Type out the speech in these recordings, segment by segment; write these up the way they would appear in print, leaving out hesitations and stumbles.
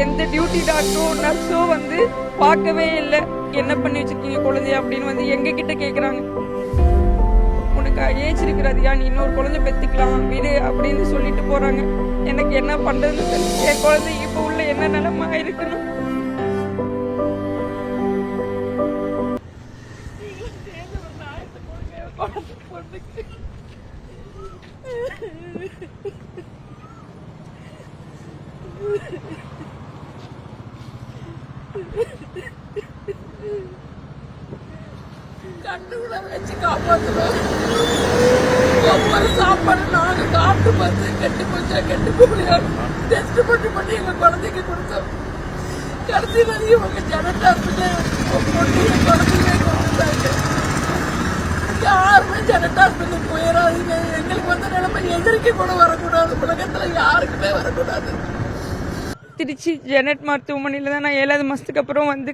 எந்த டியூட்டி டாக்டரோ நர்ஸோ வந்து பார்க்கவே இல்லை. என்ன பண்ணி வச்சிருக்கீங்க குழந்தைய அப்படின்னு வந்து எங்க கிட்ட கேட்குறாங்க. உனக்கு ஏஜ் இருக்கிறாதியா, நீ இன்னொரு குழந்தை பெற்றுக்கலாம் வீடு அப்படின்னு சொல்லிட்டு போறாங்க. எனக்கு என்ன பண்றதுன்னு தெரியல. என் குழந்தை இப்போ உள்ள என்ன நிலைமை இருக்கணும். கண்டுகளை வச்சு காப்பாற்றுவேன். ஒவ்வொரு சாப்பாடு நாங்கள் சாப்பிட்டு பார்த்து கெட்டு போச்சா கெட்டு போகலையா டெஸ்ட் பண்ணி எங்கள் குழந்தைக்கு கொடுத்தோம். கடைசியில் இவங்க ஜனட் ஹாஸ்பிட்டல் குழந்தைங்க கொடுத்தாங்க. யாருமே ஜனட் ஹாஸ்பிட்டல் போயிடாதீங்க. எங்களுக்கு வந்து நிலைமை எதிர்க்க கூட வரக்கூடாது. உலகத்தில் யாருக்குமே வரக்கூடாது. திருச்சி ஜெனட் மருத்துவமனையில் தான் நான் 7வது மாதத்துக்கு அப்புறம் வந்து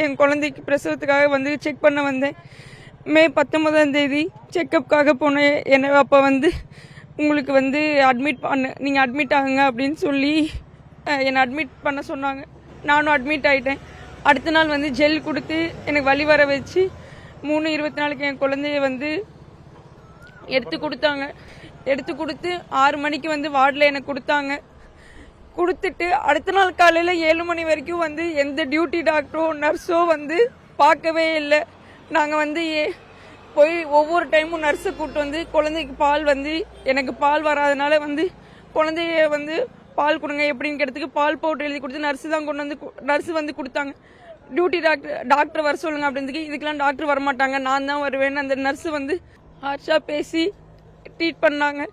என் குழந்தைக்கு பிரசவத்துக்காக வந்து செக் பண்ண வந்தேன். மே 19ஆம் தேதி செக்கப்புக்காக போனேன். என்னை அப்போ வந்து உங்களுக்கு வந்து நீங்கள் அட்மிட் ஆகுங்க அப்படின்னு சொல்லி என்னை அட்மிட் பண்ண சொன்னாங்க. நானும் அட்மிட் ஆகிட்டேன். அடுத்த நாள் வந்து ஜெல் கொடுத்து எனக்கு வலி வர வச்சு 3:24 என் குழந்தைய வந்து எடுத்து கொடுத்தாங்க. எடுத்து கொடுத்து 6 மணிக்கு வந்து வார்டில் எனக்கு கொடுத்துட்டு அடுத்த நாள் காலையில் 7 மணி வரைக்கும் வந்து எந்த டியூட்டி டாக்டரோ நர்ஸோ வந்து பார்க்கவே இல்லை. நாங்கள் வந்து போய் ஒவ்வொரு டைமும் நர்ஸை கூப்பிட்டு வந்து குழந்தைக்கு பால் வந்து எனக்கு பால் வராதனால வந்து குழந்தைய வந்து பால் கொடுங்க எப்படின்னு கேட்டதுக்கு பால் பவுடர் எழுதி கொடுத்து நர்ஸு வந்து கொடுத்தாங்க. டியூட்டி டாக்டர் வர சொல்லுங்க அப்படின்றதுக்கு இதுக்கெல்லாம் டாக்டர் வரமாட்டாங்க, நான் தான் வருவேன்னு அந்த நர்ஸு வந்து ஹார்ஷாக பேசி ட்ரீட் பண்ணாங்க.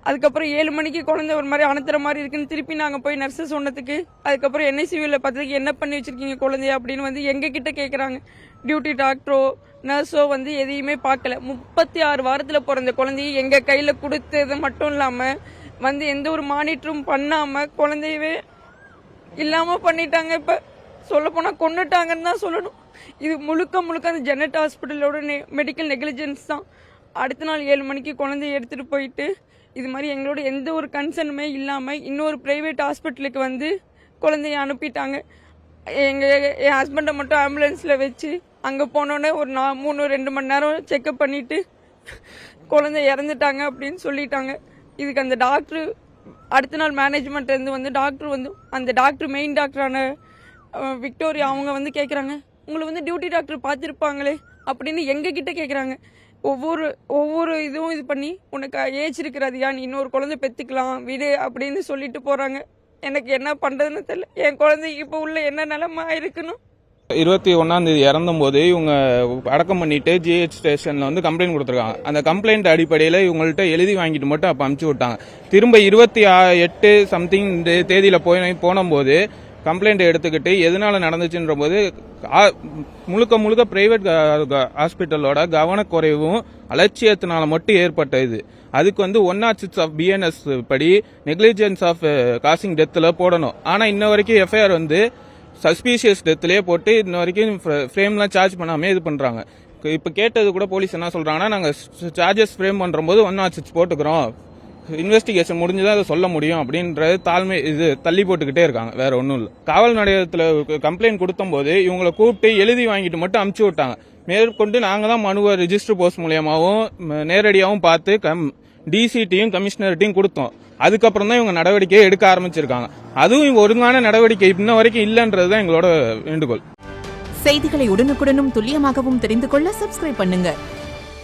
அதுக்கப்புறம் 7 மணிக்கு குழந்தை ஒரு மாதிரி அனுத்துற மாதிரி இருக்குன்னு திருப்பி நாங்கள் போய் நர்ஸை சொன்னதுக்கு அதுக்கப்புறம் NICUவில் பார்த்ததுக்கு என்ன பண்ணி வச்சிருக்கீங்க குழந்தைய அப்படின்னு வந்து எங்கள் கிட்ட கேட்குறாங்க. டியூட்டி டாக்டரோ நர்ஸோ வந்து எதையுமே பார்க்கல. 36 வாரத்தில் பிறந்த குழந்தைய எங்கள் கையில் கொடுத்தது மட்டும் இல்லாமல் வந்து எந்த ஒரு மானிட்டரும் பண்ணாமல் குழந்தையவே இல்லாமல் பண்ணிட்டாங்க. இப்போ சொல்லப்போனால் கொண்டுட்டாங்கன்னு தான் சொல்லணும். இது முழுக்க அந்த ஜெனட் ஹாஸ்பிட்டலோட மெடிக்கல் நெக்லிஜென்ஸ் தான். அடுத்த நாள் 7 மணிக்கு குழந்தைய எடுத்துகிட்டு போயிட்டு இது மாதிரி எங்களோட எந்த ஒரு கன்சர்னுமே இல்லாமல் இன்னொரு ப்ரைவேட் ஹாஸ்பிட்டலுக்கு வந்து குழந்தைய அனுப்பிட்டாங்க. என் ஹஸ்பண்டை மட்டும் ஆம்புலன்ஸில் வச்சு அங்கே போனோன்னே ஒரு 2 மணி நேரம் செக்கப் பண்ணிவிட்டு குழந்தை இறந்துட்டாங்க அப்படின்னு சொல்லிட்டாங்க. இதுக்கு அந்த டாக்டர் அடுத்த நாள் மேனேஜ்மெண்ட்லேருந்து வந்து அந்த டாக்டர் மெயின் டாக்டரான விக்டோரியா அவங்க வந்து கேட்குறாங்க, உங்களை வந்து டியூட்டி டாக்டர் பார்த்துருப்பாங்களே அப்படின்னு எங்ககிட்ட கேட்குறாங்க. ஒவ்வொரு இதுவும் இது பண்ணி உனக்கு ஏஜ் இருக்கிறாதியா, நீ இன்னொரு குழந்தை பெற்றுக்கலாம் வீடு அப்படின்னு சொல்லிட்டு போகிறாங்க. எனக்கு என்ன பண்ணுறதுன்னு தெரியல. என் குழந்தைக்கு இப்போ உள்ள என்ன நிலைமை இருக்கணும். 21ஆம் தேதி இறந்தும்போது இவங்க அடக்கம் பண்ணிட்டு GH ஸ்டேஷன்ல வந்து கம்ப்ளைண்ட் கொடுத்துருக்காங்க. அந்த கம்ப்ளைண்ட் அடிப்படையில் இவங்கள்ட்ட எழுதி வாங்கிட்டு மட்டும் அப்போ அனுப்பிச்சு விட்டாங்க. திரும்ப 28 சம்திங் தேதியில போனபோது கம்ப்ளைண்ட் எடுத்துக்கிட்டு எதனால நடந்துச்சுன்ற போது முழுக்க பிரைவேட் ஹாஸ்பிட்டலோட கவனக்குறைவும் அலட்சியத்தினால மட்டும் ஏற்பட்ட இது. அதுக்கு வந்து 106 ஆஃப் BNS படி நெக்லிஜென்ஸ் ஆஃப் காசிங் டெத்தில் போடணும். ஆனால் இன்ன வரைக்கும் FIR வந்து சஸ்பீஷியஸ் டெத்லேயே போட்டு இன்ன வரைக்கும் ஃப்ரேம்லாம் சார்ஜ் பண்ணாமே இது பண்ணுறாங்க. இப்போ கேட்டது கூட போலீஸ் என்ன சொல்கிறாங்கன்னா, நாங்கள் சார்ஜஸ் ஃப்ரேம் பண்ணுற போது 106 போட்டுக்கிறோம், இன்வெஸ்டிகேஷன் முடிஞ்சுதான் அதை சொல்ல முடியும் அப்படின்றது தள்ளி போட்டுக்கிட்டே இருக்காங்க. வேற ஒன்றும் இல்லை. காவல் நிலையத்தில் கம்ப்ளைண்ட் கொடுத்தபோது இவங்களை கூப்பிட்டு எழுதி வாங்கிட்டு மட்டும் அனுப்பிச்சு விட்டாங்க. மேற்கொண்டு நாங்கள் தான் மனுவை ரிஜிஸ்டர் போஸ்ட் மூலியமாகவும் நேரடியாகவும் பார்த்து DCட்டையும் கமிஷனர்ட்டையும் கொடுத்தோம். அதுக்கப்புறம் தான் இவங்க நடவடிக்கையை எடுக்க ஆரம்பிச்சிருக்காங்க. அதுவும் ஒழுங்கான நடவடிக்கை இன்ன வரைக்கும் இல்லைன்றதுதான் எங்களோட வேண்டுகோள். செய்திகளை உடனுக்குடனும் துல்லியமாகவும் தெரிந்து கொள்ள சப்ஸ்கிரைப் பண்ணுங்க.